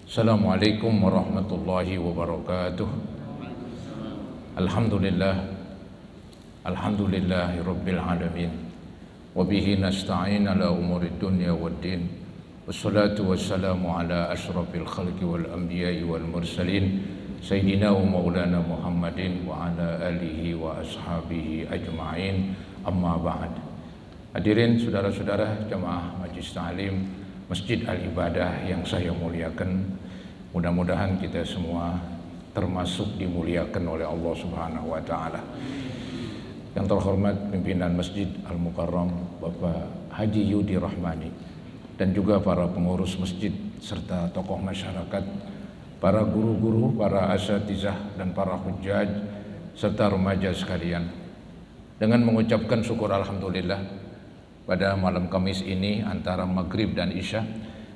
Assalamualaikum warahmatullahi wabarakatuh. Alhamdulillah, alhamdulillahi rabbil alamin. Wabihi nasta'in ala umurid dunya waddin. Wassalatu wassalamu ala ashrafil khalqi wal anbiya'i wal mursalin, Sayyidina wa maulana Muhammadin wa ala alihi wa ashabihi ajma'in. Amma ba'd. Hadirin saudara-saudara jamaah Majlis Ta'lim Masjid Al-Ibadah yang saya muliakan, mudah-mudahan kita semua termasuk dimuliakan oleh Allah Subhanahu wa taala. Yang terhormat pimpinan Masjid Al-Mukarram Bapak Haji Yudi Rahmani dan juga para pengurus masjid serta tokoh masyarakat, para guru-guru, para asatizah dan para hujjaj serta remaja sekalian. Dengan mengucapkan syukur alhamdulillah, pada malam Kamis ini antara maghrib dan isya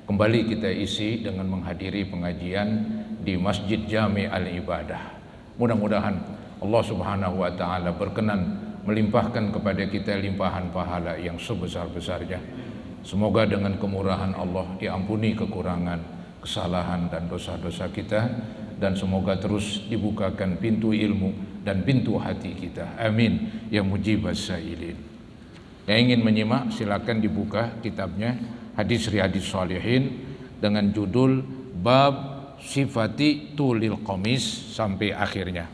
kembali kita isi dengan menghadiri pengajian di Masjid Jami Al-Ibadah. Mudah-mudahan Allah Subhanahu wa taala berkenan melimpahkan kepada kita limpahan pahala yang sebesar-besarnya. Semoga dengan kemurahan Allah diampuni kekurangan, kesalahan dan dosa-dosa kita, dan semoga terus dibukakan pintu ilmu dan pintu hati kita. Amin ya mujibas sailin. Yang ingin menyimak silakan dibuka kitabnya Hadis Riyadhis Shalihin dengan judul Bab Sifati Tulil Qamis sampai akhirnya.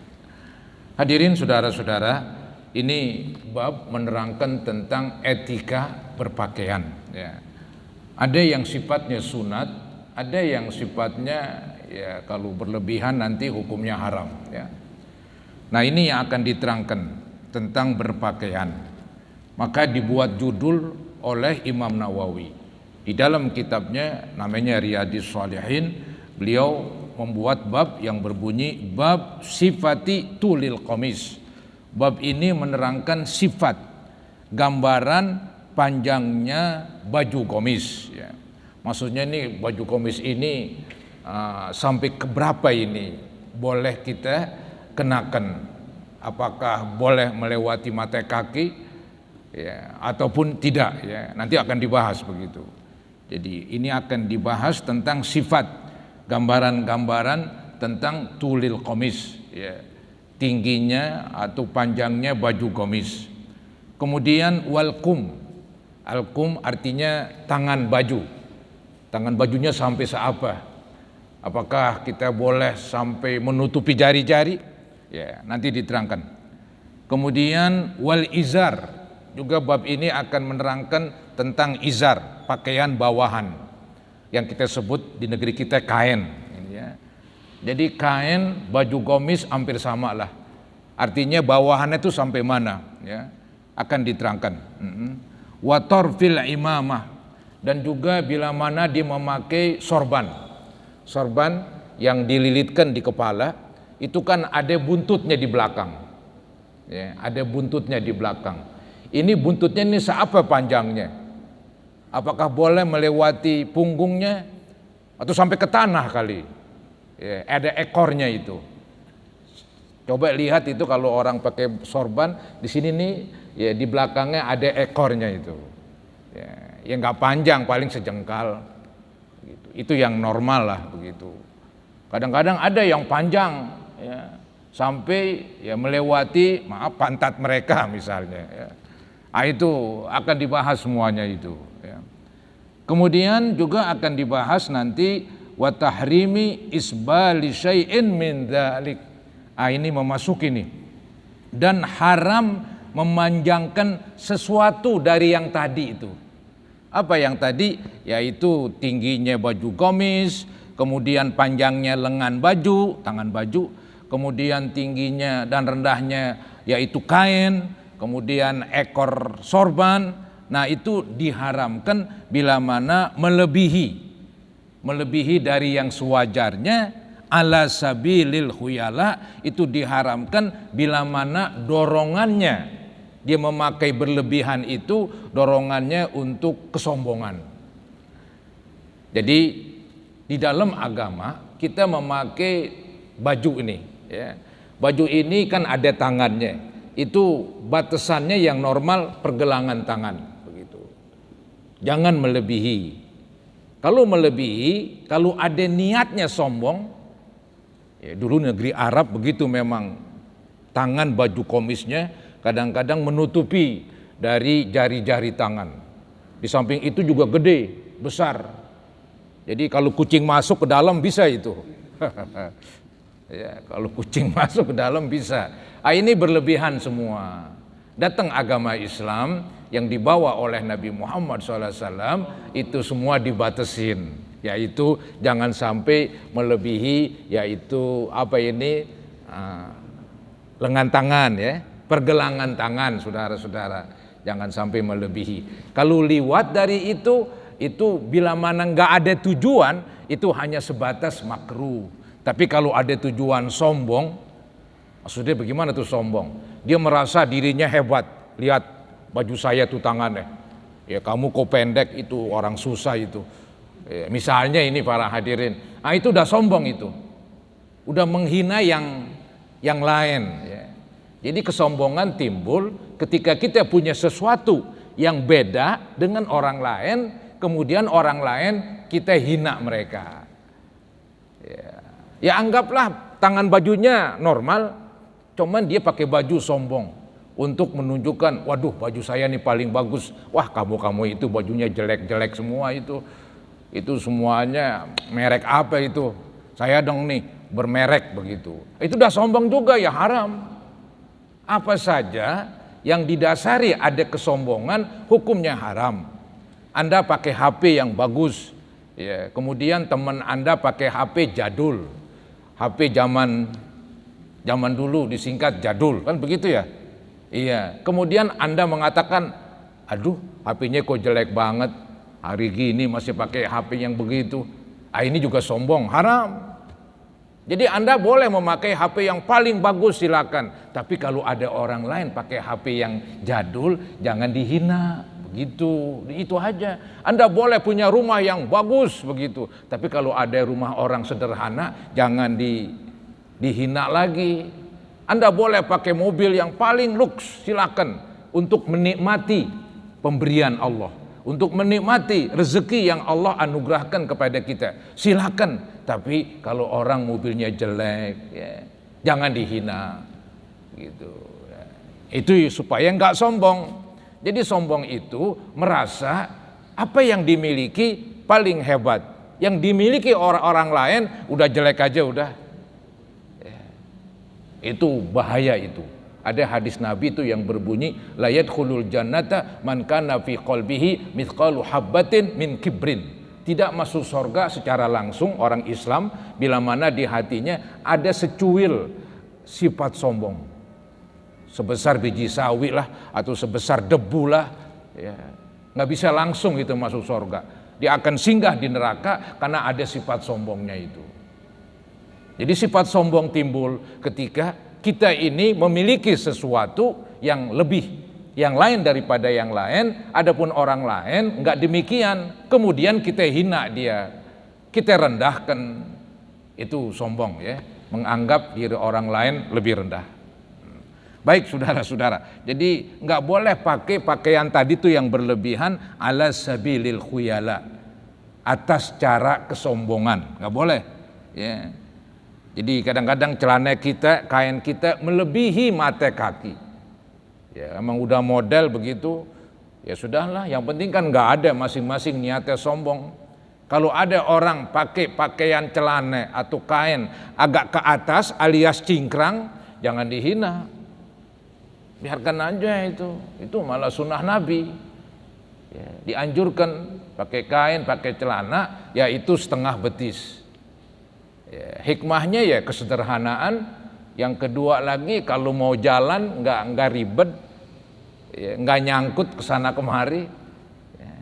Hadirin saudara-saudara, ini bab menerangkan tentang etika berpakaian ya. Ada yang sifatnya sunat, ada yang sifatnya ya kalau berlebihan nanti hukumnya haram ya. Nah, ini yang akan diterangkan tentang berpakaian. Maka dibuat judul oleh Imam Nawawi. Di dalam kitabnya namanya Riyadhis Shalihin, beliau membuat bab yang berbunyi Bab Sifati Tulil Qamis. Bab ini menerangkan sifat, gambaran panjangnya baju komis ya. Maksudnya ini baju komis ini sampai ke berapa ini boleh kita kenakan. Apakah boleh melewati mata kaki ya, ataupun tidak ya, nanti akan dibahas begitu. Jadi ini akan dibahas tentang sifat, gambaran-gambaran tentang tulil qamis ya, tingginya atau panjangnya baju qamis. Kemudian walkum, alkum artinya tangan baju, tangan bajunya sampai seapa, apakah kita boleh sampai menutupi jari-jari ya, nanti diterangkan. Kemudian wal izar, juga bab ini akan menerangkan tentang izar, pakaian bawahan yang kita sebut di negeri kita kain ya. Jadi kain, baju komis hampir sama lah, artinya bawahannya itu sampai mana ya, akan diterangkan. Wa tarfil imamah, dan juga bila mana dia memakai sorban, sorban yang dililitkan di kepala itu kan ada buntutnya di belakang ya, ada buntutnya di belakang. Ini buntutnya ini seapa panjangnya? Apakah boleh melewati punggungnya atau sampai ke tanah kali? Ya, ada ekornya itu. Coba lihat itu kalau orang pakai sorban di sini nih, ya di belakangnya ada ekornya itu. Ya nggak panjang, paling sejengkal. Gitu. Itu yang normal lah begitu. Kadang-kadang ada yang panjang, ya, sampai ya melewati pantat mereka misalnya. Ya. Nah, itu akan dibahas semuanya itu ya. Kemudian juga akan dibahas nanti wa tahrimi isbali syai'in min dzalik. Ah, ini memasuki nih. Dan haram memanjangkan sesuatu dari yang tadi itu. Apa yang tadi? Yaitu tingginya baju gamis, kemudian panjangnya lengan baju, tangan baju, kemudian tingginya dan rendahnya yaitu kain, kemudian ekor sorban. Nah, itu diharamkan bila mana melebihi dari yang sewajarnya, ala sabilil khuyala, itu diharamkan bila mana dorongannya dia memakai berlebihan, itu dorongannya untuk kesombongan. Jadi di dalam agama kita memakai baju ini ya. Baju ini kan ada tangannya. Itu batasannya yang normal pergelangan tangan begitu. Jangan melebihi. Kalau melebihi, kalau ada niatnya sombong, ya dulu negeri Arab begitu memang, tangan baju komisnya kadang-kadang menutupi dari jari-jari tangan. Di samping itu juga gede, besar. Jadi kalau kucing masuk ke dalam bisa itu. Ya, kalau kucing masuk ke dalam bisa. Ini berlebihan semua. Datang agama Islam yang dibawa oleh Nabi Muhammad SAW itu semua dibatasin, yaitu jangan sampai melebihi, yaitu lengan tangan, ya, pergelangan tangan, saudara-saudara, jangan sampai melebihi. Kalau liwat dari itu bila mana nggak ada tujuan, itu hanya sebatas makruh. Tapi kalau ada tujuan sombong, maksudnya bagaimana tuh sombong? Dia merasa dirinya hebat. Lihat baju saya tuh tangannya. Ya kamu kok pendek, itu orang susah itu. Ya, misalnya ini para hadirin. Itu udah sombong itu. Udah menghina yang lain. Ya. Jadi kesombongan timbul ketika kita punya sesuatu yang beda dengan orang lain, kemudian orang lain kita hina mereka. Ya anggaplah tangan bajunya normal, cuman dia pakai baju sombong untuk menunjukkan, waduh baju saya nih paling bagus. Wah kamu itu bajunya jelek-jelek semua itu semuanya merek apa itu? Saya dong nih bermerek begitu. Itu udah sombong juga, ya haram. Apa saja yang didasari ada kesombongan hukumnya haram. Anda pakai HP yang bagus, ya, kemudian teman Anda pakai HP jadul. HP zaman dulu disingkat jadul, kan begitu ya? Iya. Kemudian Anda mengatakan, aduh HP-nya kok jelek banget, hari gini masih pakai HP yang begitu. Ini juga sombong, haram. Jadi Anda boleh memakai HP yang paling bagus, silakan. Tapi kalau ada orang lain pakai HP yang jadul, jangan dihina. Begitu, itu aja. Anda boleh punya rumah yang bagus begitu, tapi kalau ada rumah orang sederhana jangan dihina lagi. Anda boleh pakai mobil yang paling luks, silakan, untuk menikmati pemberian Allah, untuk menikmati rezeki yang Allah anugerahkan kepada kita, silakan. Tapi kalau orang mobilnya jelek, ya, jangan dihina gitu. Itu supaya nggak sombong. Jadi sombong itu merasa apa yang dimiliki paling hebat. Yang dimiliki orang-orang lain udah jelek aja udah. Itu bahaya itu. Ada hadis Nabi itu yang berbunyi, la yadkhulul jannata man kana fi qalbihi mithqalu habbatin min kibrin. Tidak masuk surga secara langsung orang Islam bila mana di hatinya ada secuil sifat sombong. Sebesar biji sawi lah, atau sebesar debu lah, ya, nggak bisa langsung itu masuk surga. Dia akan singgah di neraka karena ada sifat sombongnya itu. Jadi sifat sombong timbul ketika kita ini memiliki sesuatu yang lebih, yang lain daripada yang lain. Adapun orang lain nggak demikian, kemudian kita hina dia, kita rendahkan. Itu sombong, ya, menganggap diri orang lain lebih rendah. Baik saudara-saudara, jadi nggak boleh pakai pakaian tadi tuh yang berlebihan ala sabilil khuyala, atas cara kesombongan, nggak boleh. Ya. Jadi kadang-kadang celana kita, kain kita melebihi mata kaki. Ya, emang udah model begitu, ya sudahlah. Yang penting kan nggak ada masing-masing niatnya sombong. Kalau ada orang pakai pakaian celana atau kain agak ke atas alias cingkrang, jangan dihina. Biarkan aja itu malah sunnah Nabi. Ya, dianjurkan pakai kain, pakai celana, yaitu setengah betis. Ya, hikmahnya ya kesederhanaan. Yang kedua lagi kalau mau jalan nggak ribet, ya, nggak nyangkut kesana kemari, ya,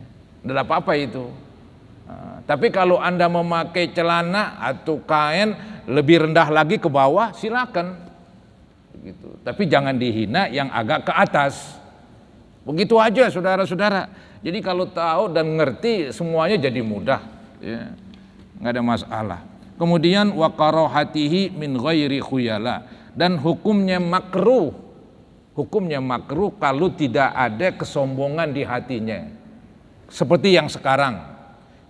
nggak apa-apa itu. Nah, tapi kalau Anda memakai celana atau kain lebih rendah lagi ke bawah, silakan. Gitu. Tapi jangan dihina yang agak ke atas. Begitu aja saudara-saudara. Jadi kalau tahu dan ngerti semuanya jadi mudah, ya. Nggak ada masalah. Kemudian wa karahatihi min ghairi khuyala, dan hukumnya makruh. Hukumnya makruh kalau tidak ada kesombongan di hatinya. Seperti yang sekarang.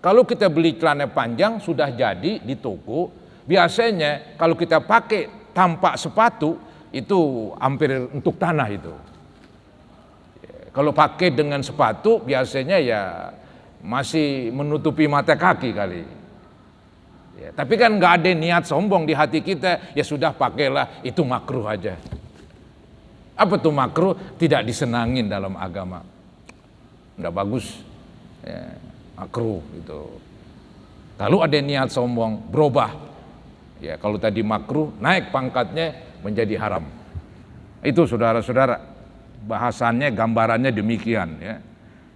Kalau kita beli celana panjang sudah jadi di toko, biasanya kalau kita pakai tanpa sepatu itu hampir untuk tanah itu. Kalau pakai dengan sepatu biasanya ya masih menutupi mata kaki kali. Ya, tapi kan nggak ada niat sombong di hati kita, ya sudah pakailah, itu makruh aja. Apa tuh makruh? Tidak disenangin dalam agama, nggak bagus, ya, makruh itu. Kalau ada niat sombong, berubah. Ya, kalau tadi makruh, naik pangkatnya menjadi haram. Itu saudara-saudara, bahasannya, gambarannya demikian. Ya.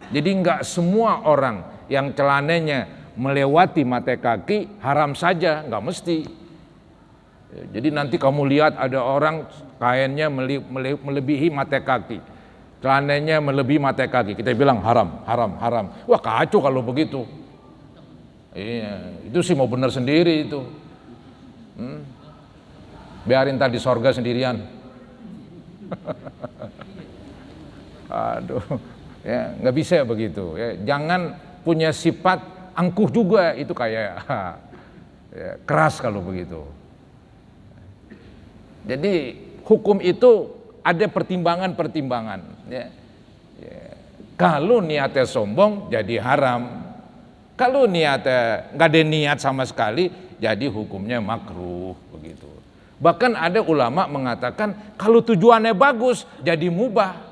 Jadi nggak semua orang yang celananya melewati mata kaki haram saja, nggak mesti. Jadi nanti kamu lihat ada orang kainnya melebihi mata kaki, celananya melebihi mata kaki, kita bilang haram, haram, haram. Wah kacau kalau begitu. Iya, itu sih mau benar sendiri itu. Biarin tadi sorga sendirian. Aduh, ya nggak bisa begitu. Ya, jangan punya sifat angkuh juga, itu kayak ya, keras kalau begitu. Jadi hukum itu ada pertimbangan-pertimbangan. Ya. Ya. Kalau niatnya sombong jadi haram. Kalau niatnya nggak ada niat sama sekali, jadi hukumnya makruh begitu. Bahkan ada ulama mengatakan kalau tujuannya bagus jadi mubah.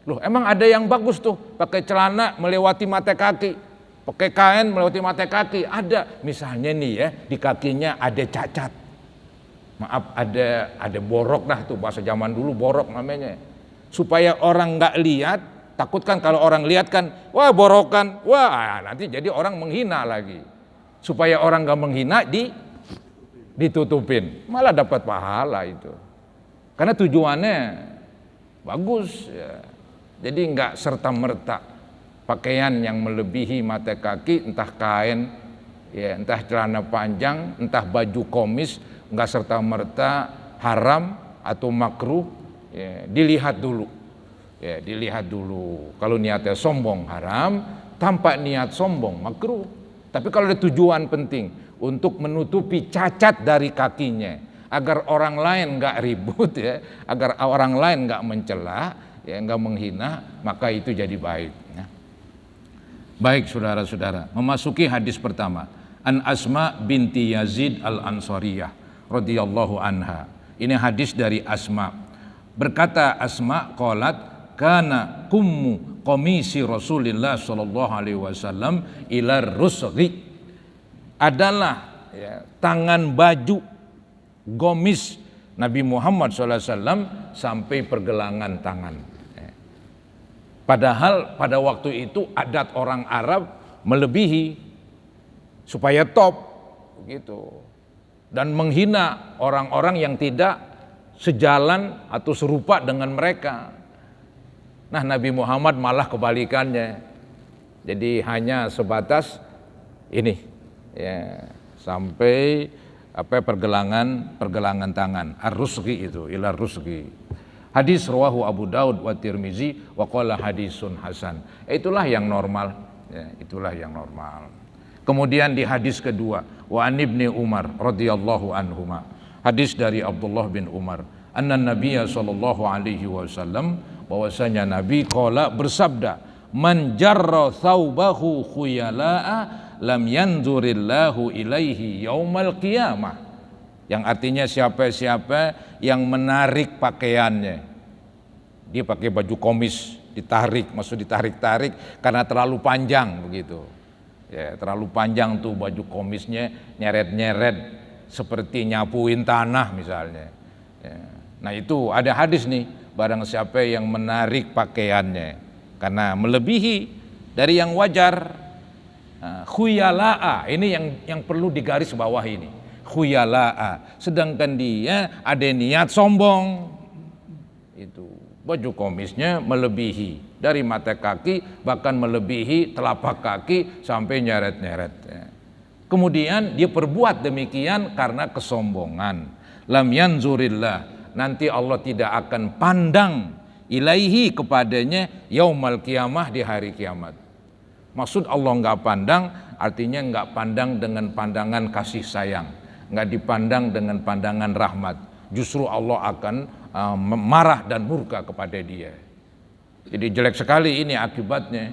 Loh, emang ada yang bagus tuh pakai celana melewati mata kaki, pakai kain melewati mata kaki, ada. Misalnya nih ya, di kakinya ada cacat. Maaf, ada borok dah tuh, bahasa zaman dulu borok namanya. Supaya orang nggak lihat, takut kan kalau orang lihat kan, wah borokan, wah nanti jadi orang menghina lagi. Supaya orang nggak menghina ditutupin, malah dapat pahala itu. Karena tujuannya bagus ya. Jadi nggak serta-merta pakaian yang melebihi mata kaki, entah kain, ya, entah celana panjang, entah baju komis, nggak serta-merta haram atau makruh, ya, dilihat dulu. Ya, dilihat dulu. Kalau niatnya sombong haram, tanpa niat sombong makruh. Tapi kalau ada tujuan penting untuk menutupi cacat dari kakinya, agar orang lain nggak ribut ya, agar orang lain nggak mencela, ya nggak menghina, maka itu jadi baik. Ya. Baik saudara-saudara, memasuki hadis pertama. An Asma binti Yazid al-Ansariyah radhiyallahu anha. Ini hadis dari Asma. Berkata Asma, qalat kana kummu qamisi Rasulillah sallallahu alaihi wasallam ila rusghi. Adalah ya, tangan baju gomis Nabi Muhammad SAW sampai pergelangan tangan. Padahal pada waktu itu adat orang Arab melebihi supaya top begitu, dan menghina orang-orang yang tidak sejalan atau serupa dengan mereka. Nah, Nabi Muhammad malah kebalikannya. Jadi hanya sebatas ini ya, sampai pergelangan tangan, ar-rusghi itu, ila rusghi. Hadis rawahu Abu Daud wa Tirmizi wa qala hadisun hasan. Itulah yang normal, ya, itulah yang normal. Kemudian di hadis kedua, wa an ibni Umar radhiyallahu anhuma. Hadis dari Abdullah bin Umar, anna Nabiyya sallallahu alaihi wasallam, bahwasanya Nabi qala bersabda, man jarra thawbahu khuyala'a lam yanzurillahu ilaihi yaumal qiyamah. Yang artinya siapa-siapa yang menarik pakaiannya, dia pakai baju komis, ditarik, maksud ditarik-tarik karena terlalu panjang begitu. Ya, terlalu panjang tuh baju komisnya, nyeret-nyeret seperti nyapuin tanah misalnya. Ya. Nah itu ada hadis nih, barang siapa yang menarik pakaiannya karena melebihi dari yang wajar, khuyala'a, ini yang perlu digaris bawah ini. Khuyala'a, sedangkan dia ada niat sombong, itu baju komisnya melebihi dari mata kaki, bahkan melebihi telapak kaki sampai nyeret-nyeret. Kemudian dia perbuat demikian karena kesombongan. Lam yanzurillah, nanti Allah tidak akan pandang ilaihi kepadanya yaumal kiamah, di hari kiamat. Maksud Allah nggak pandang, artinya nggak pandang dengan pandangan kasih sayang, nggak dipandang dengan pandangan rahmat. Justru Allah akan marah dan murka kepada dia. Jadi jelek sekali ini akibatnya.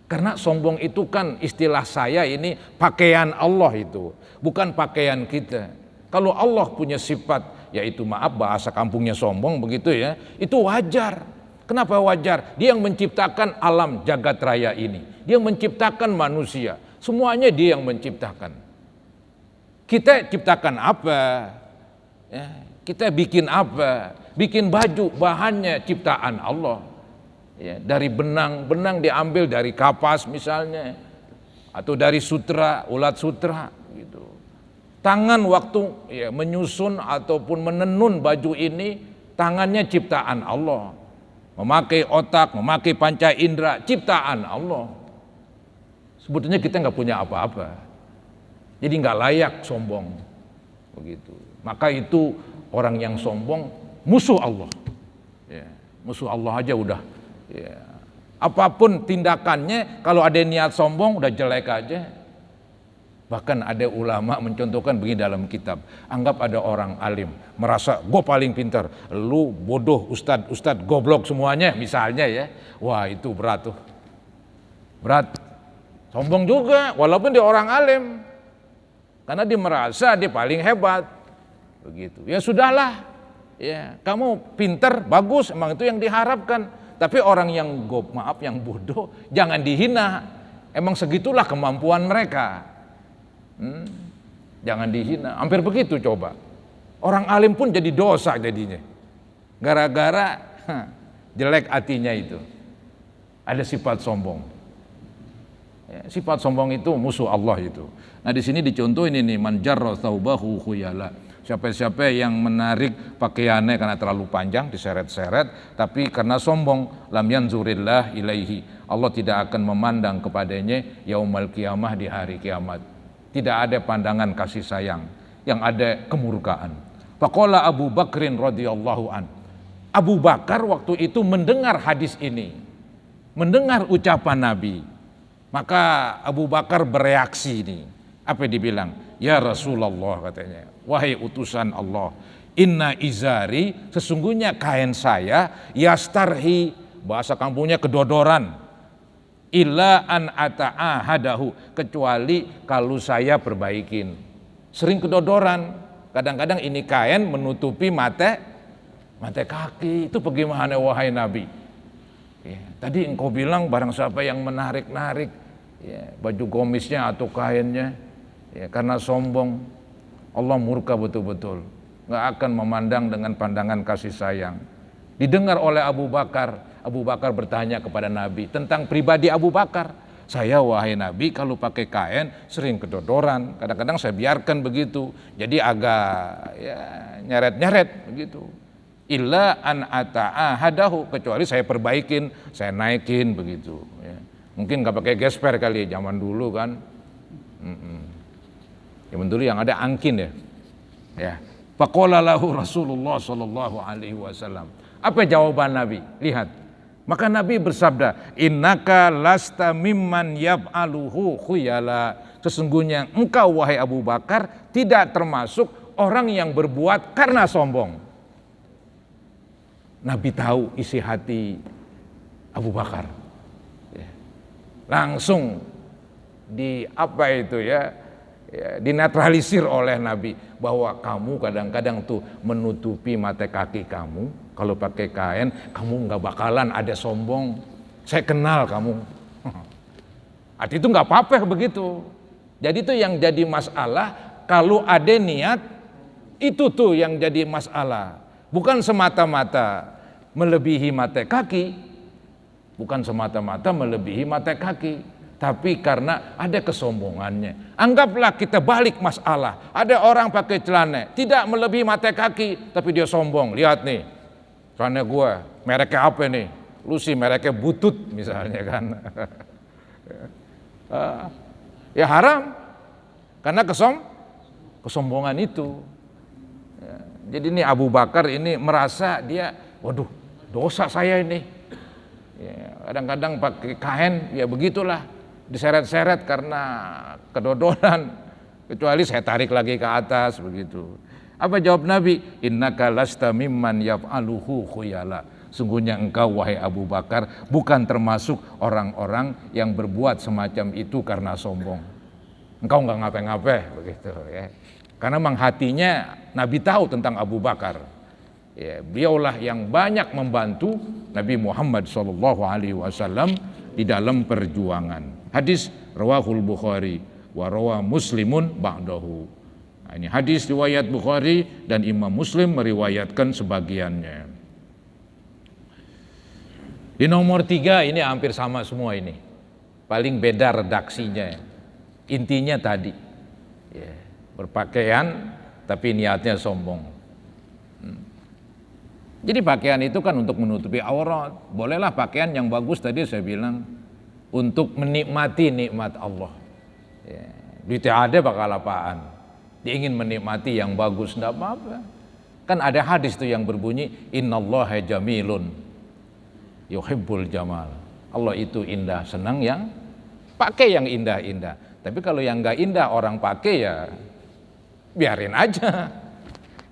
Karena sombong itu kan istilah saya ini pakaian Allah itu, bukan pakaian kita. Kalau Allah punya sifat, yaitu maaf bahasa kampungnya sombong begitu ya, itu wajar. Kenapa wajar? Dia yang menciptakan alam jagat raya ini. Dia yang menciptakan manusia. Semuanya dia yang menciptakan. Kita ciptakan apa? Ya, kita bikin apa? Bikin baju, bahannya ciptaan Allah. Ya, dari benang diambil dari kapas misalnya, atau dari sutra, ulat sutra gitu. Tangan waktu ya, menyusun ataupun menenun baju ini, tangannya ciptaan Allah. Memakai otak, memakai panca indera, ciptaan Allah. Sebetulnya kita nggak punya apa-apa, jadi nggak layak sombong begitu. Maka itu orang yang sombong musuh Allah. Ya, musuh Allah aja udah. Ya. Apapun tindakannya, kalau ada niat sombong udah jelek aja. Bahkan ada ulama mencontohkan begini dalam kitab, anggap ada orang alim merasa gue paling pintar, lu bodoh, ustad goblok semuanya misalnya ya. Wah itu berat tuh, berat. Sombong juga walaupun dia orang alim, karena dia merasa dia paling hebat begitu. Ya sudahlah, ya kamu pintar bagus, emang itu yang diharapkan. Tapi orang yang yang bodoh jangan dihina. Emang segitulah kemampuan mereka. Jangan dihina. Hampir begitu coba. Orang alim pun jadi dosa jadinya. Gara-gara jelek hatinya itu. Ada sifat sombong. Ya, sifat sombong itu musuh Allah itu. Nah di sini dicontohin ini, man jarra thawbahu khuyala. Siapa-siapa yang menarik pakaiannya karena terlalu panjang, diseret-seret, tapi karena sombong, lam yanzurillah ilaihi. Allah tidak akan memandang kepadanya yaumal qiyamah, di hari kiamat. Tidak ada pandangan kasih sayang, yang ada kemurkaan. Faqala Abu Bakrin radhiyallahu an. Abu Bakar waktu itu mendengar hadis ini, mendengar ucapan Nabi. Maka Abu Bakar bereaksi ini. Apa yang dibilang? Ya Rasulullah katanya, wahai utusan Allah, inna izari, sesungguhnya kain saya, yastarhi, bahasa kampungnya kedodoran, illa an ata'ahadahu, kecuali kalau saya perbaikin. Sering kedodoran, kadang-kadang ini kain menutupi mata kaki. Itu bagaimana wahai Nabi? Ya, tadi engkau bilang barang siapa yang menarik-narik ya, baju gomisnya atau kainnya ya, karena sombong, Allah murka betul-betul, nggak akan memandang dengan pandangan kasih sayang. Didengar oleh Abu Bakar. Abu Bakar bertanya kepada Nabi tentang pribadi Abu Bakar. Saya wahai Nabi kalau pakai kain sering kedodoran, kadang-kadang saya biarkan begitu, jadi agak ya, nyeret-nyeret begitu. Illa an ata'ahadahu, kecuali saya perbaikin, saya naikin begitu ya. Mungkin nggak pakai gesper kali zaman dulu kan. Zaman dulu yang ada angkin ya. Ya. Faqala lahu Rasulullah sallallahu alaihi wasallam. Apa jawaban Nabi? Lihat. Maka Nabi bersabda, innaka lasta mimman yaf'aluhu khuyala. Sesungguhnya engkau wahai Abu Bakar tidak termasuk orang yang berbuat karena sombong. Nabi tahu isi hati Abu Bakar. Ya. Langsung dinetralisir oleh Nabi bahwa kamu kadang-kadang tuh menutupi mata kaki kamu kalau pakai kain, kamu nggak bakalan ada sombong. Saya kenal kamu. Arti itu nggak apa-apa begitu. Jadi itu yang jadi masalah kalau ada niat, itu tuh yang jadi masalah. Bukan semata-mata melebihi mata kaki, bukan semata-mata melebihi mata kaki, tapi karena ada kesombongannya. Anggaplah kita balik masalah, ada orang pakai celana tidak melebihi mata kaki, tapi dia sombong. Lihat nih, celana gua mereknya apa nih? Lu sih mereknya butut misalnya kan. Ya haram, karena kesombongan itu. Jadi ini Abu Bakar ini merasa dia, waduh dosa saya ini. Ya, kadang-kadang pakai kain, ya begitulah. diseret-seret karena kedodoran, kecuali saya tarik lagi ke atas begitu. Apa jawab Nabi? Innaka lasta mimman yaf'aluhu khuyala. Sungguhnya engkau wahai Abu Bakar bukan termasuk orang-orang yang berbuat semacam itu karena sombong. Engkau enggak ngape-ngape begitu ya. Karena memang hatinya Nabi tahu tentang Abu Bakar. Ya, beliaulah yang banyak membantu Nabi Muhammad SAW di dalam perjuangan. Hadis rawahul Bukhari wa rawa Muslimun ba'dahu. Nah, ini hadis riwayat Bukhari dan Imam Muslim meriwayatkan sebagiannya. Di nomor 3 ini hampir sama semua ini. Paling beda redaksinya. Intinya tadi. Ya, berpakaian tapi niatnya sombong. Jadi pakaian itu kan untuk menutupi aurat. Bolehlah pakaian yang bagus tadi saya bilang untuk menikmati nikmat Allah. Ya, duitnya ada bakal apaan? Dia ingin menikmati yang bagus, enggak apa-apa. Kan ada hadis tuh yang berbunyi innallaha jamilun yuhibbul jamal. Allah itu indah, senang yang pakai yang indah-indah. Tapi kalau yang enggak indah orang pakai ya biarin aja.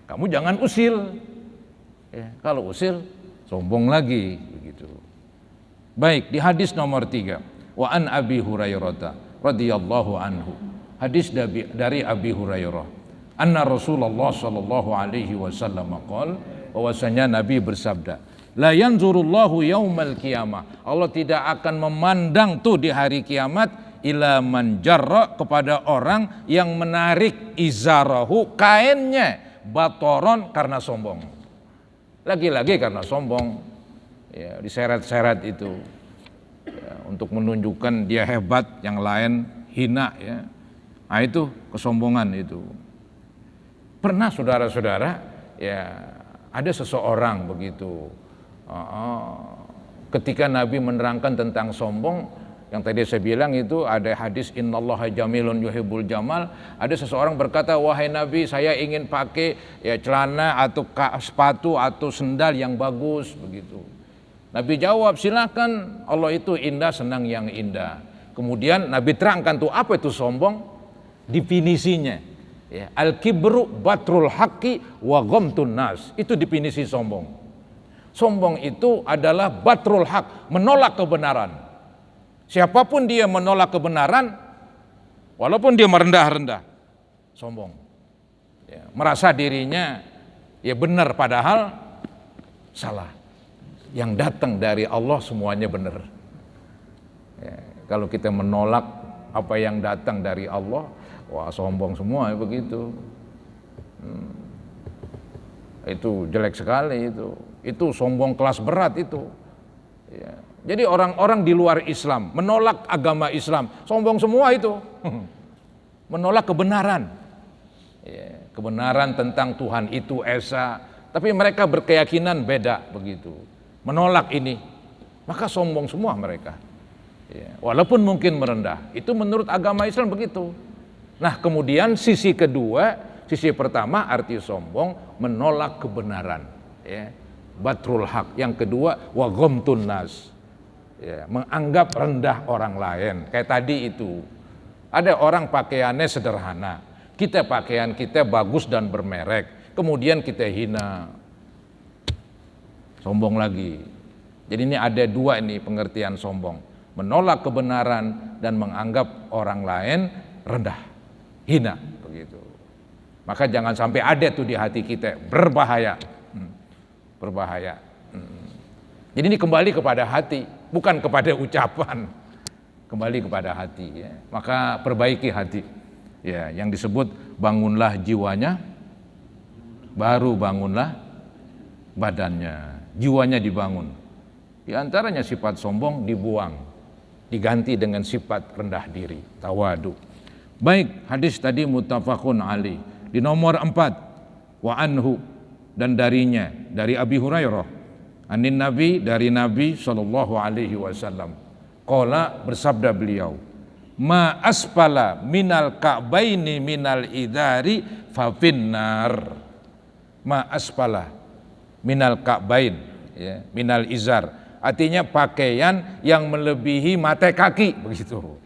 Kamu jangan usil. Ya, kalau usil sombong lagi begitu. Baik, di hadis nomor 3, wa an Abi Hurairah radhiyallahu anhu. Hadis dari Abi Hurairah. Anna Rasulullah sallallahu alaihi wasallam qala, bahwasanya Nabi bersabda, la yanzurullahu yaumal qiyamah. Allah tidak akan memandang tuh di hari kiamat ila man jarra, kepada orang yang menarik izarahu, kainnya, batoron, karena sombong. Lagi-lagi karena sombong, ya, diseret-seret itu ya, untuk menunjukkan dia hebat, yang lain hina ya. Nah itu kesombongan itu. Pernah saudara-saudara ya ada seseorang begitu ketika Nabi menerangkan tentang sombong, yang tadi saya bilang itu ada hadis innallaha jamilun yuhibbul jamal. Ada seseorang berkata, wahai Nabi, saya ingin pakai ya celana atau sepatu atau sendal yang bagus begitu. Nabi jawab, silakan, Allah itu indah, senang yang indah. Kemudian Nabi terangkan tuh apa itu sombong, definisinya. Ya, al-kibru batrul haqqi wa ghamtun nas. Itu definisi sombong. Sombong itu adalah batrul haq, menolak kebenaran. Siapapun dia menolak kebenaran, walaupun dia merendah-rendah, sombong. Ya, merasa dirinya ya benar padahal salah. Yang datang dari Allah semuanya benar. Ya, kalau kita menolak apa yang datang dari Allah, wah sombong semua ya begitu. Itu jelek sekali itu. Itu sombong kelas berat itu. Ya. Jadi orang-orang di luar Islam menolak agama Islam, sombong semua itu. Menolak kebenaran. Ya, kebenaran tentang Tuhan itu esa, tapi mereka berkeyakinan beda begitu. Menolak ini, maka sombong semua mereka. Ya, walaupun mungkin merendah, itu menurut agama Islam begitu. Nah, kemudian sisi kedua, sisi pertama arti sombong menolak kebenaran, ya. Batrul haq. Yang kedua wa ghamtun nas. Ya, menganggap rendah orang lain. Kayak tadi itu. Ada orang pakaiannya sederhana. Kita pakaian kita bagus dan bermerek. Kemudian kita hina. Sombong lagi. Jadi ini ada dua ini pengertian sombong. Menolak kebenaran dan menganggap orang lain rendah, hina begitu. Maka jangan sampai ada tuh di hati kita, berbahaya. Berbahaya. Jadi ini kembali kepada hati, bukan kepada ucapan. Kembali kepada hati ya. Maka perbaiki hati. Ya, yang disebut bangunlah jiwanya, baru bangunlah badannya. Jiwanya dibangun. Di antaranya sifat sombong dibuang, diganti dengan sifat rendah diri, tawadu. Baik, hadis tadi muttafaqun alaih. Di nomor 4, wa anhu, dan darinya, dari Abi Hurairah, anin Nabi, dari Nabi sallallahu alaihi wasallam, qala, bersabda beliau, ma asfala minal ka'baini minal idari fa finnar. Ma asfala minal ka'bain, ya, minal izar, artinya pakaian yang melebihi mata kaki begitu.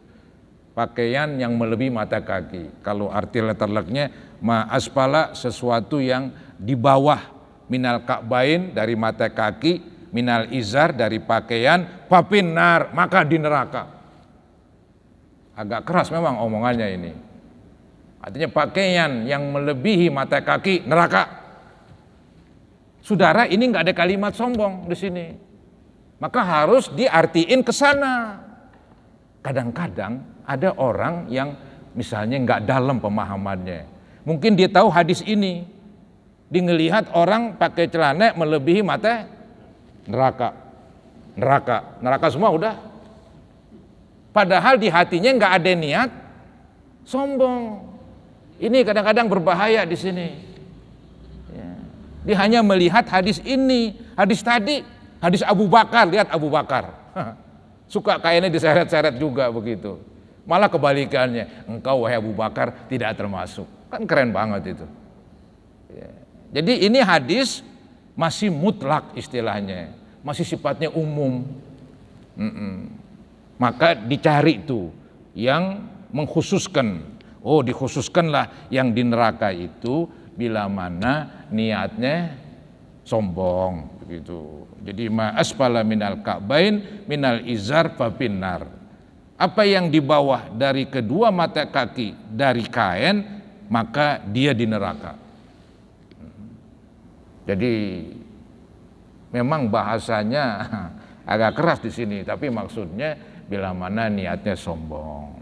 pakaian yang melebihi mata kaki. Kalau arti letterleknya ma asfala, sesuatu yang di bawah, minal ka'bain dari mata kaki, minal izar dari pakaian, fafin nar maka di neraka. Agak keras memang omongannya ini. Artinya pakaian yang melebihi mata kaki neraka. Saudara, ini nggak ada kalimat sombong di sini. Maka harus diartiin ke sana. Kadang-kadang ada orang yang misalnya nggak dalam pemahamannya. Mungkin dia tahu hadis ini, dia ngelihat orang pakai celana melebihi mata neraka semua udah. Padahal di hatinya nggak ada niat sombong. Ini kadang-kadang berbahaya di sini. Ya. Dia hanya melihat hadis ini, hadis tadi, hadis Abu Bakar, lihat Abu Bakar. Suka kayaknya diseret-seret juga begitu. Malah kebalikannya, engkau wahai Abu Bakar tidak termasuk. Kan keren banget itu. Ya. Jadi ini hadis masih mutlak istilahnya, masih sifatnya umum. Maka dicari itu yang mengkhususkan. Oh, dikhususkanlah yang di neraka itu bila mana niatnya sombong begitu. Jadi ma asfala minal ka'bain minal izar fafin nar. Apa yang di bawah dari kedua mata kaki dari kain, maka dia di neraka. Jadi memang bahasanya agak keras di sini, tapi maksudnya bila mana niatnya sombong.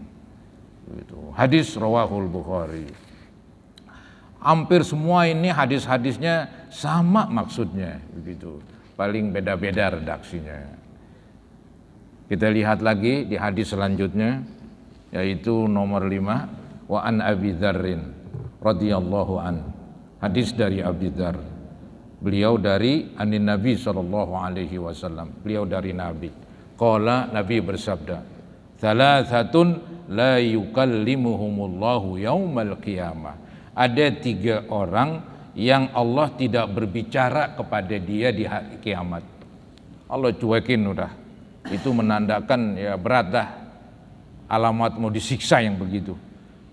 Gitu. Hadis rawahul Bukhari. Hampir semua ini hadis-hadisnya sama maksudnya, begitu. Paling beda-beda redaksinya. Kita lihat lagi di hadis selanjutnya, yaitu nomor 5, wa an Abi Dzarrin radhiyallahu an. Hadis dari Abi Dzar. Beliau dari anin Nabi sallallahu alaihi wasallam. Beliau dari Nabi. Qala, Nabi bersabda, "Thalathatun la yukallimuhumullahu yaumal qiyamah." Ada 3 orang yang Allah tidak berbicara kepada dia di hari kiamat. Allah cuekin udah. Itu menandakan ya berat dah. Alamat mau disiksa yang begitu.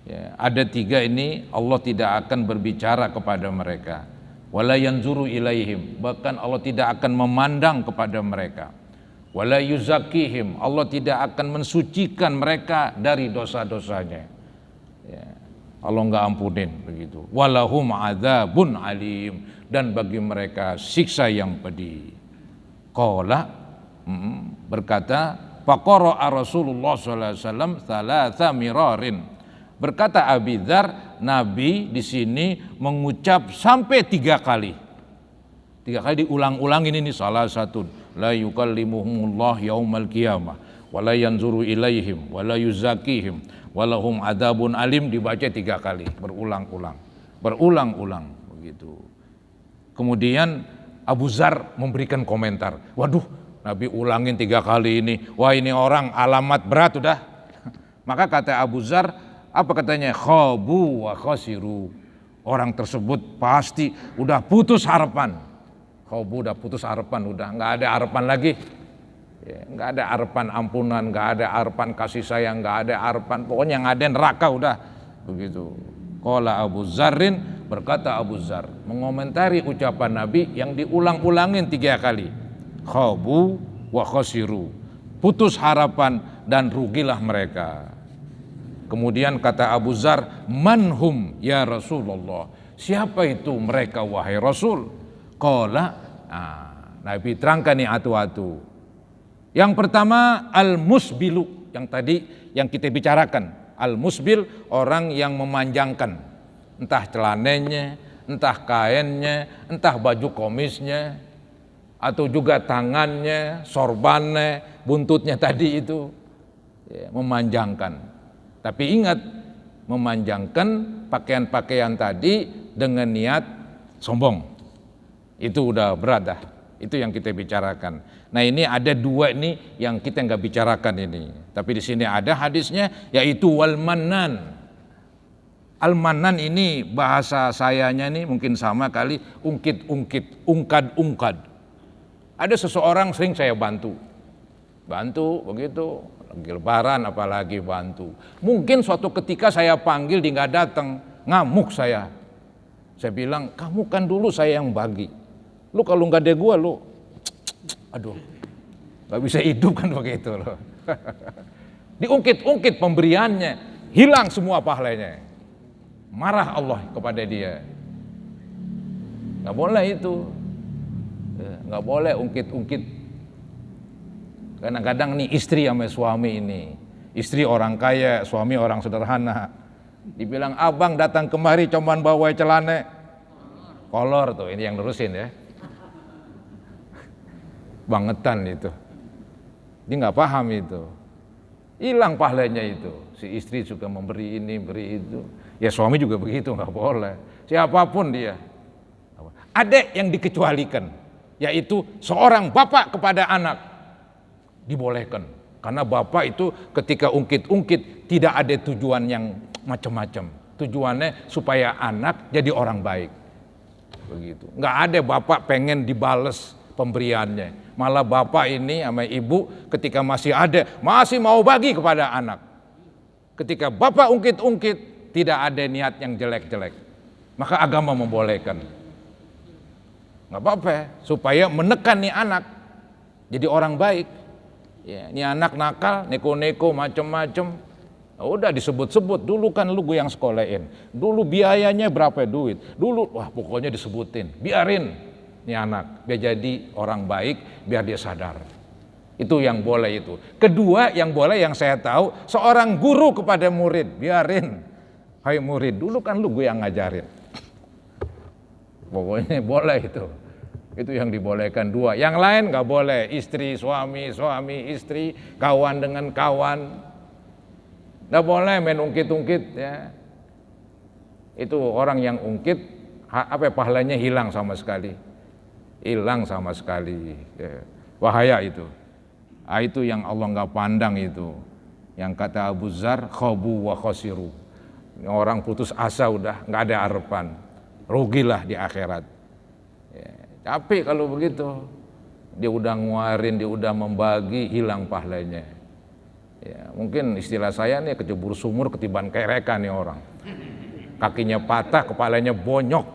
Ya, ada 3 ini Allah tidak akan berbicara kepada mereka. Wala yanzuru ilaihim, bahkan Allah tidak akan memandang kepada mereka. Wala yuzakihim, Allah tidak akan mensucikan mereka dari dosa-dosanya. Ya, Allah enggak ampunin begitu. Walahum adzabun alim, dan bagi mereka siksa yang pedih. Qala, berkata, faqara'a Rasulullah sallallahu alaihi wasallam thalatha mirarin. Berkata Abi Dzar, Nabi di sini mengucap sampai 3 kali. 3 kali diulang-ulangin ini, salah satu la yukallimuhumullah yaumal qiyamah wala yanzuru ilaihim wala yuzakihim walahum adzabun alim, dibaca 3 kali berulang-ulang begitu. Kemudian Abu Dzar memberikan komentar, waduh, Nabi ulangin 3 kali ini, wah ini orang alamat berat udah. Maka kata Abu Dzar, apa katanya? Khabu wa khasiru, orang tersebut pasti udah putus harapan. Khabu udah putus harapan, udah nggak ada harapan lagi, ya, nggak ada harapan ampunan, nggak ada harapan kasih sayang, nggak ada harapan, pokoknya yang ada neraka udah begitu. Qala Abu Dzarrin, berkata Abu Dzar mengomentari ucapan Nabi yang diulang-ulangin 3 kali. Khabu wa khasiru, putus harapan dan rugilah mereka. Kemudian kata Abu Dzar, manhum ya Rasulullah, siapa itu mereka wahai Rasul? Qala, Nabi terangkan nih atu-atu. Yang pertama al-musbilu, yang tadi yang kita bicarakan. Al-musbil, orang yang memanjangkan, entah celananya, entah kainnya, entah baju komisnya, atau juga tangannya, sorbannya, buntutnya tadi itu, ya, memanjangkan. Tapi ingat, memanjangkan pakaian-pakaian tadi dengan niat sombong, itu udah berat dah. Itu yang kita bicarakan. Nah ini ada 2 ini yang kita nggak bicarakan ini. Tapi di sini ada hadisnya, yaitu wal mannan. Al mannan ini bahasa sayanya nih mungkin sama kali, ungkit-ungkit, ungkad-ungkad. Ada seseorang sering saya bantu begitu, Lebaran apalagi bantu. Mungkin suatu ketika saya panggil dia nggak datang, ngamuk saya. Saya bilang, kamu kan dulu saya yang bagi. Lu kalau nggak ada gua lu, aduh, nggak bisa hidup kan begitu loh. Diungkit-ungkit pemberiannya, hilang semua pahalanya. Marah Allah kepada dia. Nggak boleh itu, nggak boleh ungkit-ungkit. Kadang-kadang nih istri sama suami ini, istri orang kaya, suami orang sederhana. Dibilang abang datang kemari cuman bawa celana kolor tuh, ini yang lurusin ya. Bangetan itu. Dia nggak paham itu. Hilang pahalanya itu. Si istri juga memberi ini, beri itu. Ya suami juga begitu, nggak boleh. Siapapun dia. Ada yang dikecualikan, yaitu seorang bapak kepada anak dibolehkan. Karena bapak itu ketika ungkit-ungkit tidak ada tujuan yang macam-macam. Tujuannya supaya anak jadi orang baik. Begitu. Nggak ada bapak pengen dibales pemberiannya. Malah bapak ini sama ibu ketika masih ada, masih mau bagi kepada anak. Ketika bapak ungkit-ungkit, tidak ada niat yang jelek-jelek. Maka agama membolehkan. Nggak apa-apa, supaya menekan nih anak jadi orang baik. Ya, nih anak nakal, neko-neko macem-macem, udah disebut-sebut. Dulu kan lu gue yang sekolahin, dulu biayanya berapa duit, dulu wah pokoknya disebutin. Biarin nih anak, biar jadi orang baik, biar dia sadar. Itu yang boleh itu. Kedua yang boleh yang saya tahu, seorang guru kepada murid, biarin. Hai murid, dulu kan lu gue yang ngajarin. Pokoknya boleh itu. Itu yang dibolehkan dua. Yang lain nggak boleh. Istri, suami, suami, istri, kawan dengan kawan. Nggak boleh main ungkit-ungkit ya. Itu orang yang ungkit, apa pahalanya hilang sama sekali. Hilang sama sekali. Ya. Bahaya itu. Itu yang Allah nggak pandang itu. Yang kata Abu Dzar, khabu wa khasiru. Orang putus asa udah nggak ada harapan. Rugilah di akhirat. Ya. Tapi kalau begitu, dia udah nguarin, dia udah membagi, hilang pahalanya. Ya, mungkin istilah saya nih kecebur sumur ketiban kerekan nih orang. Kakinya patah, kepalanya bonyok.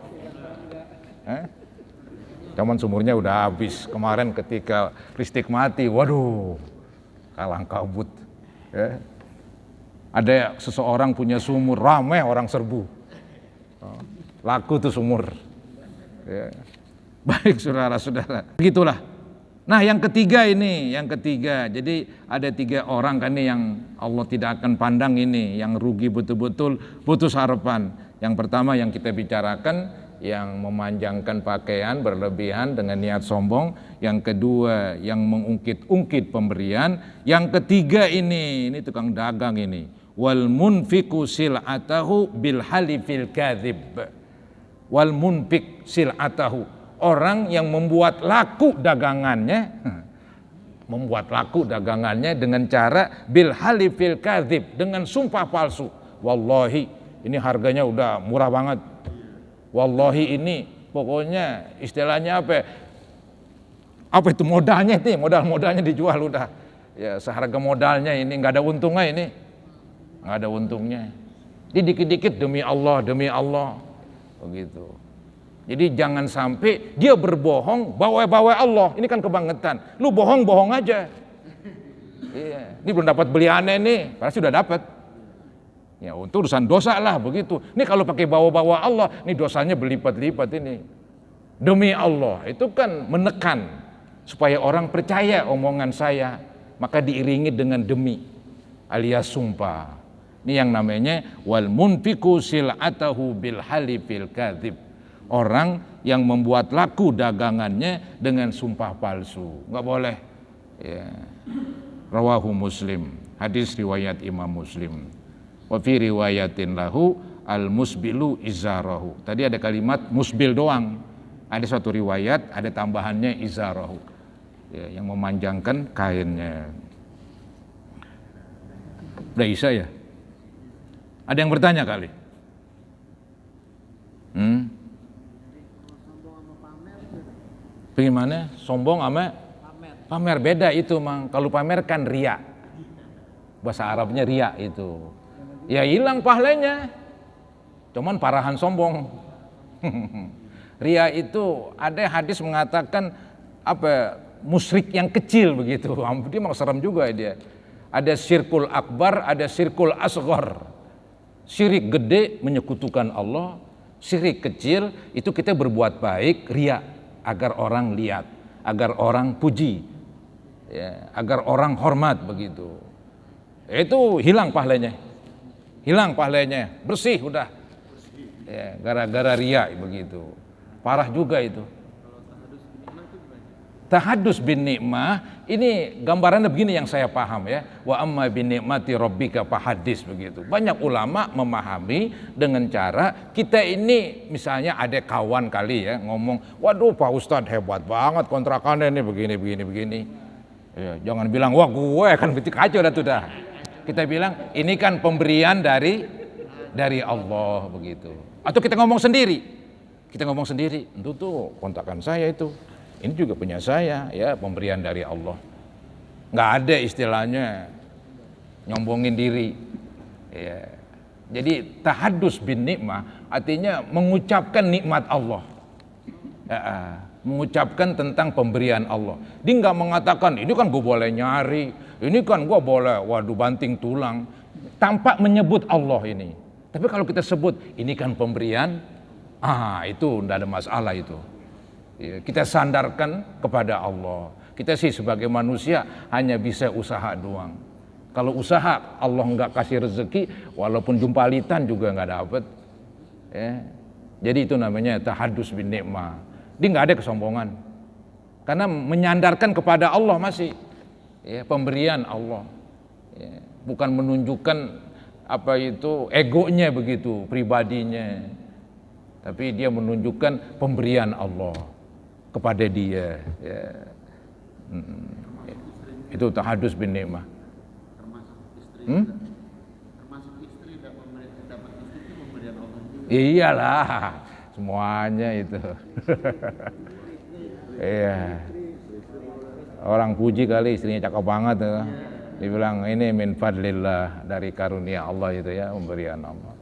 Cuman sumurnya udah habis. Kemarin ketika listrik mati, waduh, kalang kabut. Ya. Ada seseorang punya sumur, ramai orang serbu. Laku tuh sumur. Ya. Baik saudara-saudara, begitulah. Nah yang ketiga ini, yang ketiga, jadi ada 3 orang kan ini yang Allah tidak akan pandang ini, yang rugi betul-betul, putus harapan. Yang pertama yang kita bicarakan, yang memanjangkan pakaian berlebihan dengan niat sombong. Yang kedua yang mengungkit-ungkit pemberian. Yang ketiga ini tukang dagang ini. Wal munfiqu sil'atahu bil halifil kadzib. Wal munfiq sil'atahu. Orang yang membuat laku dagangannya dengan cara bil halifil kadzib, dengan sumpah palsu. Wallahi ini harganya udah murah banget. Wallahi ini pokoknya istilahnya apa itu modalnya itu, modalnya dijual udah. Ya seharga modalnya ini nggak ada untungnya ini. Nggak ada untungnya. Jadi dikit-dikit demi Allah begitu. Jadi jangan sampai dia berbohong bawa Allah. Ini kan kebangetan. Lu bohong aja. Iya. Ini belum dapat beliannya nih, pasti sudah dapat. Ya untuk urusan dosa lah begitu. Ini kalau pakai bawa Allah, ini dosanya berlipat-lipat ini. Demi Allah, itu kan menekan supaya orang percaya omongan saya, maka diiringi dengan demi alias sumpah. Ini yang namanya wal munfiqu sil'atahu bil halifil kadzib. Orang yang membuat laku dagangannya dengan sumpah palsu, nggak boleh. Ya. Rawahu Muslim, hadis riwayat Imam Muslim. Wa fi riwayatin lahu al musbilu izarahu. Tadi ada kalimat musbil doang. Ada suatu riwayat ada tambahannya izarahu. Ya, yang memanjangkan kainnya. Udah Isa ya? Ada yang bertanya kali? Bagaimana? Sombong sama pamer beda itu mang. Kalau pamer kan ria. Bahasa Arabnya riya itu. Ya hilang pahalanya. Cuman parahan sombong. Riya itu ada hadis mengatakan musyrik yang kecil begitu. Dia memang serem juga dia. Ada syirkul akbar, ada syirkul asghar. Syirik gede menyekutukan Allah, syirik kecil itu kita berbuat baik riya agar orang lihat, agar orang puji, ya, agar orang hormat begitu. Itu hilang pahalanya. Hilang pahalanya, bersih udah. Ya, gara-gara riya begitu. Parah juga itu. Tahadus bin nikmah ini gambarannya begini yang saya paham ya. Wa amma bin nikmati rabbika fahadis begitu. Banyak ulama memahami dengan cara kita ini misalnya ada kawan kali ya ngomong, waduh Pak Ustadz hebat banget kontrakannya ini begini. Ya, jangan bilang wah gue kan betul kacau dah tuh dah. Kita bilang ini kan pemberian dari Allah begitu. Atau kita ngomong sendiri. Itu tuh kontrakan saya itu. Ini juga punya saya, ya pemberian dari Allah. Nggak ada istilahnya nyombongin diri. Ya. Jadi tahadus bin nikmah artinya mengucapkan nikmat Allah. Ya, mengucapkan tentang pemberian Allah. Dia nggak mengatakan ini kan gue boleh nyari, ini kan gue boleh banting tulang, tanpa menyebut Allah ini. Tapi kalau kita sebut ini kan pemberian, itu nggak ada masalah itu. Kita sandarkan kepada Allah. Kita sih sebagai manusia hanya bisa usaha doang. Kalau usaha Allah nggak kasih rezeki, walaupun jumpalitan juga nggak dapet. Ya. Jadi itu namanya tahadus bin nikmah. Dia nggak ada kesombongan. Karena menyandarkan kepada Allah masih. Ya, pemberian Allah. Ya. Bukan menunjukkan egonya begitu, pribadinya. Tapi dia menunjukkan pemberian Allah kepada dia, ya. Itu tahadus bin nikmah. Termasuk istri dapat istri pemberian Allah. Iyalah, semuanya itu. Iya. Orang puji kali istrinya cakep banget tuh. Dibilang ini min fadlillah, dari karunia Allah itu ya, pemberian Allah.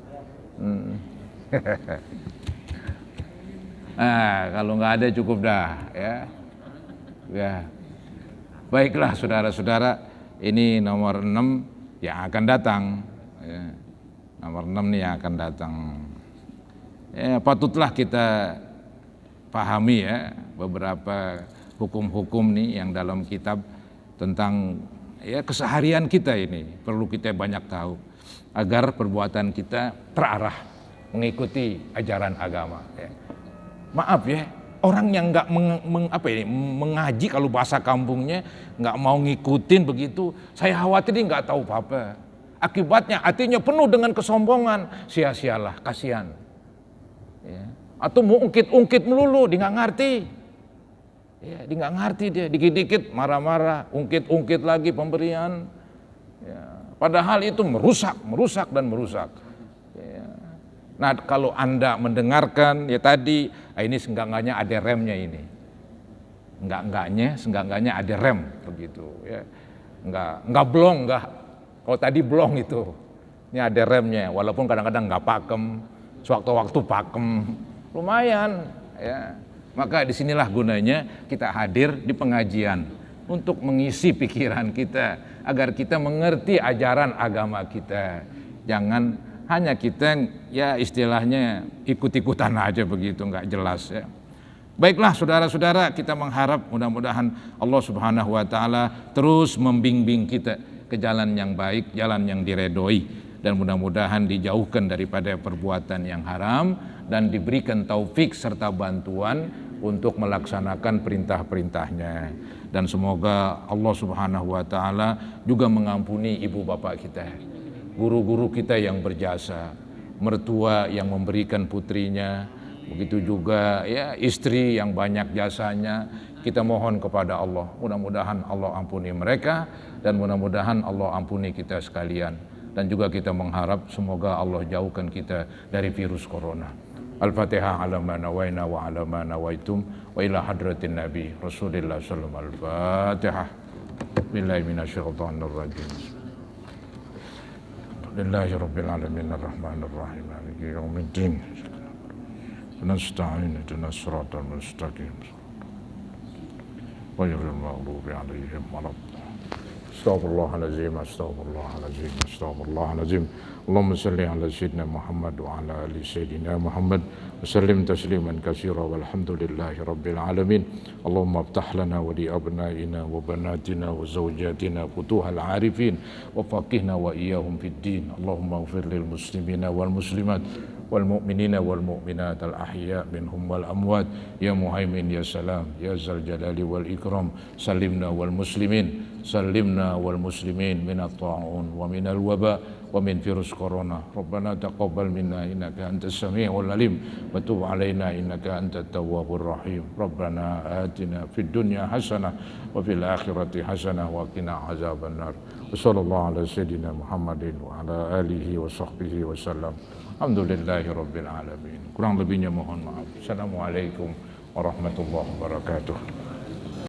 Kalau nggak ada cukup dah ya. Baiklah saudara-saudara, ini nomor 6 yang akan datang ya. Nomor 6 nih yang akan datang ya, patutlah kita pahami ya beberapa hukum-hukum nih yang dalam kitab tentang ya keseharian kita ini perlu kita banyak tahu agar perbuatan kita terarah mengikuti ajaran agama ya. Maaf ya, orang yang nggak mengaji kalau bahasa kampungnya nggak mau ngikutin begitu, saya khawatir dia nggak tahu apa-apa. Akibatnya hatinya penuh dengan kesombongan, sia-sialah, kasihan. Ya. Atau mau ungkit-ungkit melulu, dia nggak ngerti. Ya, dia nggak ngerti dia, dikit-dikit marah-marah, ungkit-ungkit lagi pemberian. Ya. Padahal itu merusak. Ya. Nah kalau Anda mendengarkan ya tadi, ini seenggak-enggaknya ada remnya ini. Seenggak-enggaknya ada rem begitu ya. Enggak blong, enggak. Kalau tadi blong itu. Ini ada remnya, walaupun kadang-kadang enggak pakem, sewaktu-waktu pakem. Lumayan ya. Maka disinilah gunanya kita hadir di pengajian untuk mengisi pikiran kita agar kita mengerti ajaran agama kita. Jangan hanya kita ya istilahnya ikut-ikutan aja begitu, nggak jelas ya. Baiklah saudara-saudara, kita mengharap mudah-mudahan Allah Subhanahu wa taala terus membimbing kita ke jalan yang baik, jalan yang diredoi, dan mudah-mudahan dijauhkan daripada perbuatan yang haram dan diberikan taufik serta bantuan untuk melaksanakan perintah-perintahnya. Dan semoga Allah Subhanahu wa taala juga mengampuni ibu bapak kita, guru-guru kita yang berjasa, mertua yang memberikan putrinya, begitu juga ya istri yang banyak jasanya. Kita mohon kepada Allah, mudah-mudahan Allah ampuni mereka dan mudah-mudahan Allah ampuni kita sekalian. Dan juga kita mengharap semoga Allah jauhkan kita dari virus corona. Al-Fatihah ala ma nawaina wa ala ma nawaitum wa ila hadratin Nabi Rasulillah sallallahu alaihi wasallam. Al-Fatihah. Billahi minasyaitonir rajim. Lillahi Rabbil Alamin Ar-Rahmanir Rahim Maliki Yawmiddin Nasta'in ihdinas siratal mustaqim ghairil maghdubi 'alaihim waladdallin. Astaghfirullahalazim, astaghfirullahalazim, astaghfirullahalazim. Allahumma salli ala sayyidina Muhammad wa ala ali sayyidina Muhammad wa sallim tasliman katsira walhamdulillahi rabbil alamin. Allahumma aftah lana wa li abnaina wa banatina wa zawjatina futuhal arifin wa faqihna wa iyyahum fid din. Allahumma ighfir lil muslimina wal muslimat wal mu'minina wal mu'minat al ahya minhum wal amwat ya muhaimin ya salam ya zal jalali wal ikram. Salimna wal muslimin, salimna wal muslimin min at-ta'un wa min al-waba wa min virus corona. Rabbana taqabbal minna innaka antas samiul alim wa tub alaina innaka antat tawwabur rahim. Rabbana atina fid dunya hasanah wa fil akhirati hasanah wa qina azabannar. Wa sallallahu ala sayyidina Muhammadin wa ala alihi wa sahbihi wa sallam. Alhamdulillahi rabbil alamin. Kurang lebihnya mohon maaf. Assalamualaikum warahmatullahi wabarakatuh.